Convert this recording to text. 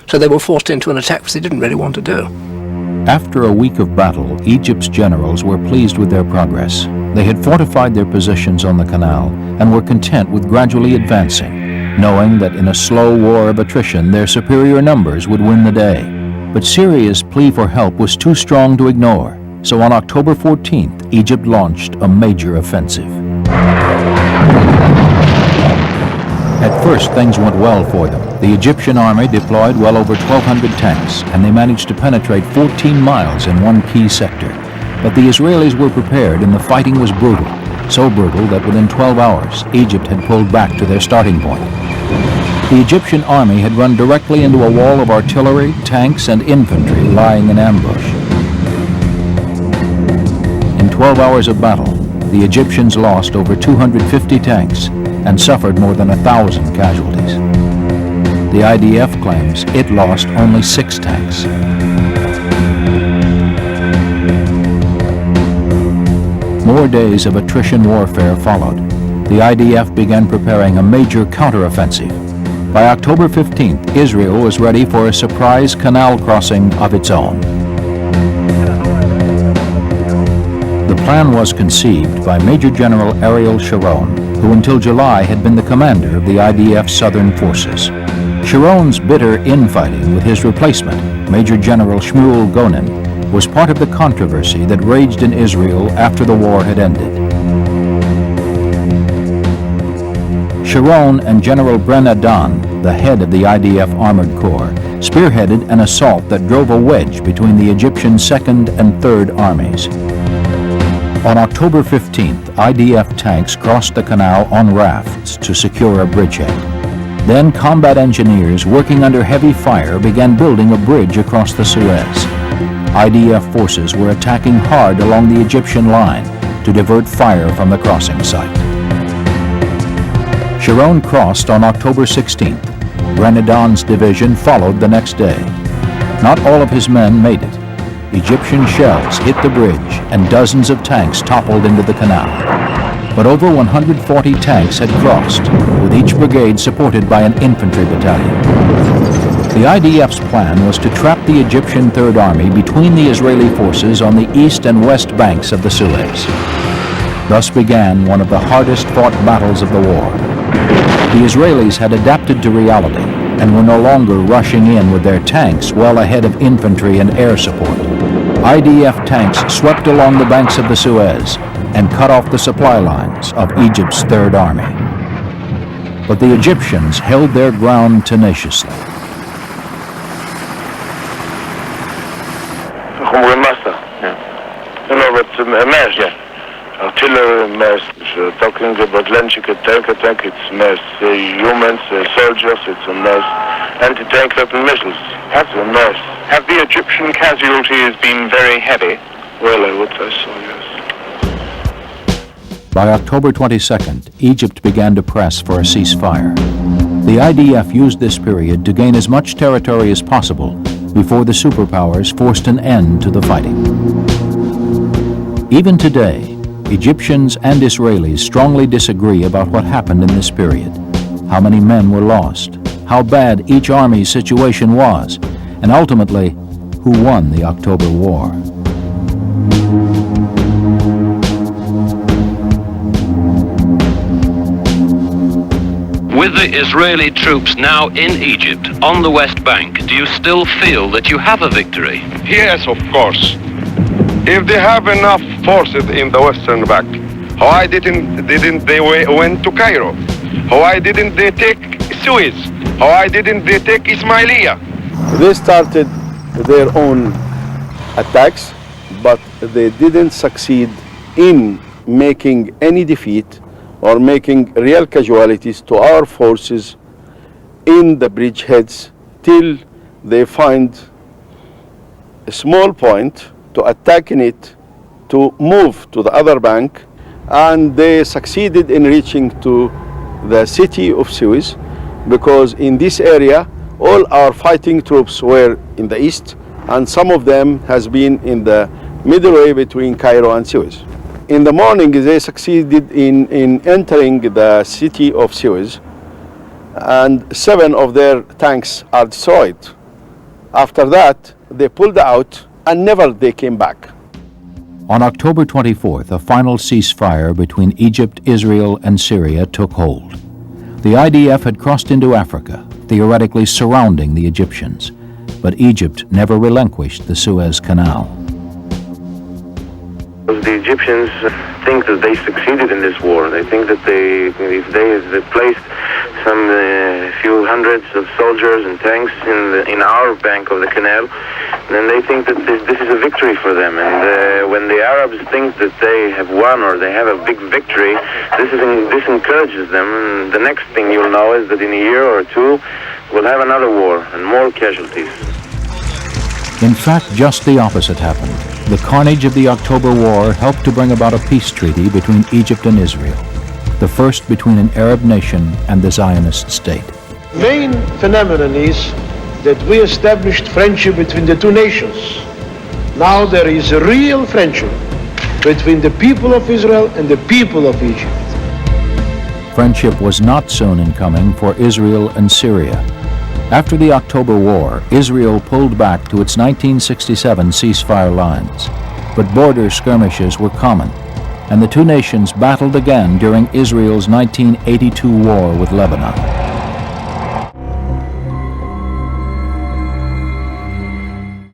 So they were forced into an attack which they didn't really want to do. After a week of battle, Egypt's generals were pleased with their progress. They had fortified their positions on the canal and were content with gradually advancing, knowing that in a slow war of attrition their superior numbers would win the day. But Syria's plea for help was too strong to ignore, so on October 14th, Egypt launched a major offensive. At first, things went well for them. The Egyptian army deployed well over 1,200 tanks, and they managed to penetrate 14 miles in one key sector. But the Israelis were prepared, and the fighting was brutal. So brutal that within 12 hours, Egypt had pulled back to their starting point. The Egyptian army had run directly into a wall of artillery, tanks, and infantry lying in ambush. In 12 hours of battle, the Egyptians lost over 250 tanks and suffered more than 1,000 casualties. The IDF claims it lost only 6 tanks. More days of attrition warfare followed. The IDF began preparing a major counteroffensive. By October 15th, Israel was ready for a surprise canal crossing of its own. The plan was conceived by Major General Ariel Sharon, who until July had been the commander of the IDF Southern Forces. Sharon's bitter infighting with his replacement, Major General Shmuel Gonen, was part of the controversy that raged in Israel after the war had ended. Sharon and General Ben Adan, the head of the IDF Armored Corps, spearheaded an assault that drove a wedge between the Egyptian 2nd and 3rd Armies. On October 15th, IDF tanks crossed the canal on rafts to secure a bridgehead. Then combat engineers working under heavy fire began building a bridge across the Suez. IDF forces were attacking hard along the Egyptian line to divert fire from the crossing site. Sharon crossed on October 16th. Renadan's division followed the next day. Not all of his men made it. Egyptian shells hit the bridge and dozens of tanks toppled into the canal. But over 140 tanks had crossed, with each brigade supported by an infantry battalion. The IDF's plan was to trap the Egyptian Third Army between the Israeli forces on the east and west banks of the Suez. Thus began one of the hardest fought battles of the war. The Israelis had adapted to reality and were no longer rushing in with their tanks well ahead of infantry and air support. IDF tanks swept along the banks of the Suez and cut off the supply lines of Egypt's Third Army. But the Egyptians held their ground tenaciously. Artillery, mass, talking about Atlantic tank, it's mass, humans, soldiers, it's a mass, anti-tank weapon missiles, that's a mass. Have the Egyptian casualties been very heavy? Well, I would say so, yes. By October 22nd, Egypt began to press for a ceasefire. The IDF used this period to gain as much territory as possible before the superpowers forced an end to the fighting. Even today, Egyptians and Israelis strongly disagree about what happened in this period, how many men were lost, how bad each army's situation was, and ultimately, who won the October War. With the Israeli troops now in Egypt, on the West Bank, do you still feel that you have a victory? Yes, of course. If they have enough forces in the Western Bank, why didn't they went to Cairo? Why didn't they take Suez? Why didn't they take Ismailia? They started their own attacks, but they didn't succeed in making any defeat or making real casualties to our forces in the bridgeheads till they find a small point to attack in it, to move to the other bank, and they succeeded in reaching to the city of Suez, because in this area all our fighting troops were in the east, and some of them has been in the middle way between Cairo and Suez. In the morning they succeeded in entering the city of Suez, and 7 of their tanks are destroyed. After that, they pulled out and never they came back. On October 24th, a final ceasefire between Egypt, Israel, and Syria took hold. The IDF had crossed into Africa, theoretically surrounding the Egyptians, but Egypt never relinquished the Suez Canal. The Egyptians think that they succeeded in this war. They think that if they placed some few hundreds of soldiers and tanks in our bank of the canal, then they think that this is a victory for them. And when the Arabs think that they have won or they have a big victory, this encourages them. And the next thing you'll know is that in a year or two, we'll have another war and more casualties. In fact, just the opposite happened. The carnage of the October War helped to bring about a peace treaty between Egypt and Israel, the first between an Arab nation and the Zionist state. Main phenomenon is that we established friendship between the two nations. Now there is a real friendship between the people of Israel and the people of Egypt. Friendship was not soon in coming for Israel and Syria. After the October War, Israel pulled back to its 1967 ceasefire lines, but border skirmishes were common, and the two nations battled again during Israel's 1982 war with Lebanon.